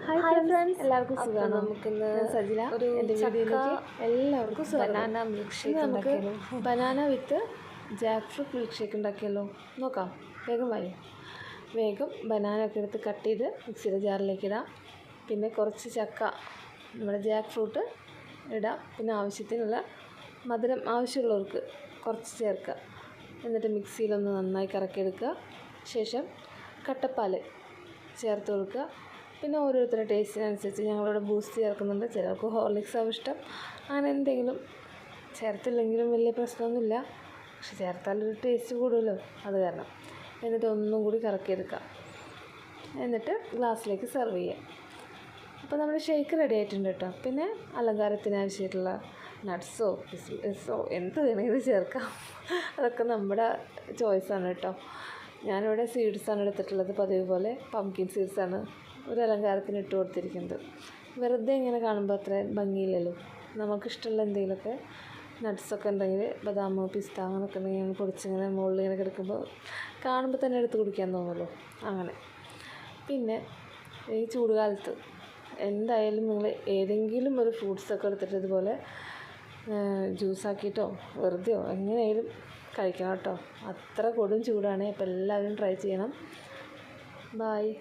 Hi friends, എല്ലാവർക്കും സുഖമാണ്. നമുക്കിന്ന് സജില ഒരു എൻ്റെ വീഡിയോയിലേക്ക് എല്ലാവർക്കും ബനാന മിൽക്ക് ഷേക്ക് നമുക്ക് ഉണ്ടാക്കിയാലോ? ബനാന വിത്ത് ജാക്ക് ഫ്രൂട്ട് മിൽക്ക് ഷേക്ക് ഉണ്ടാക്കിയല്ലോ. നോക്കാം, വേഗം വായോ. വേഗം ബനാന ഒക്കെ എടുത്ത് കട്ട് ചെയ്ത് മിക്സിയുടെ ജാറിലേക്ക് ഇടാം. പിന്നെ കുറച്ച് ചക്ക, നമ്മുടെ ജാക്ക് ഫ്രൂട്ട് ഇടാം. പിന്നെ ആവശ്യത്തിനുള്ള മധുരം ആവശ്യമുള്ളവർക്ക് കുറച്ച് ചേർക്കുക. എന്നിട്ട് മിക്സിയിലൊന്ന് നന്നായി കറക്കിയെടുക്കുക. ശേഷം കട്ടപ്പാൽ ചേർത്ത് കൊടുക്കുക. പിന്നെ ഓരോരുത്തരുടെ ടേസ്റ്റിനനുസരിച്ച് ഞങ്ങളിവിടെ ബൂസ്റ്റ് ചേർക്കുന്നുണ്ട്, ചിലർക്ക് ഹോർലിക്സ് ആവും ഇഷ്ടം. അങ്ങനെ എന്തെങ്കിലും ചേർത്തില്ലെങ്കിലും വലിയ പ്രശ്നമൊന്നുമില്ല, പക്ഷെ ചേർത്താലൊരു ടേസ്റ്റ് കൂടുമല്ലോ, അത് കാരണം. എന്നിട്ട് ഒന്നും കൂടി കറക്കിയെടുക്കാം. എന്നിട്ട് ഗ്ലാസ്സിലേക്ക് സെർവ് ചെയ്യാം. അപ്പോൾ നമ്മുടെ ഷേക്ക് റെഡി ആയിട്ടുണ്ട് കേട്ടോ. പിന്നെ അലങ്കാരത്തിന് ആവശ്യമായിട്ടുള്ള നട്ട്സോ കിസ്മിസോ എന്ത് വേണമെങ്കിലും ചേർക്കാം. അതൊക്കെ നമ്മുടെ ചോയ്സാണ് കേട്ടോ. ഞാനിവിടെ സീഡ്സാണ് എടുത്തിട്ടുള്ളത്, പതിവ് പോലെ പംകിൻ സീഡ്സാണ് ഒരു അലങ്കാരത്തിന് ഇട്ട് കൊടുത്തിരിക്കുന്നത്. വെറുതെ ഇങ്ങനെ കാണുമ്പോൾ അത്ര ഭംഗിയില്ലല്ലോ. നമുക്കിഷ്ടമുള്ള എന്തെങ്കിലുമൊക്കെ നട്ട്സൊക്കെ ഉണ്ടെങ്കിൽ ബദാമോ പിസ്ത അങ്ങനെയൊക്കെ ഉണ്ടെങ്കിൽ ഞങ്ങൾ പൊടിച്ചിങ്ങനെ മുകളിൽ ഇങ്ങനെ കിടക്കുമ്പോൾ കാണുമ്പോൾ തന്നെ എടുത്ത് കുടിക്കാൻ തോന്നുമല്ലോ, അങ്ങനെ. പിന്നെ ഈ ചൂടുകാലത്ത് എന്തായാലും നിങ്ങൾ ഏതെങ്കിലും ഒരു ഫ്രൂട്ട്സൊക്കെ എടുത്തിട്ട് ഇതുപോലെ ജ്യൂസാക്കിയിട്ടോ വെറുതെയോ എങ്ങനെയായാലും കഴിക്കണം കേട്ടോ. അത്ര കൊടും ചൂടാണ്. അപ്പോൾ എല്ലാവരും ട്രൈ ചെയ്യണം. ബായ്.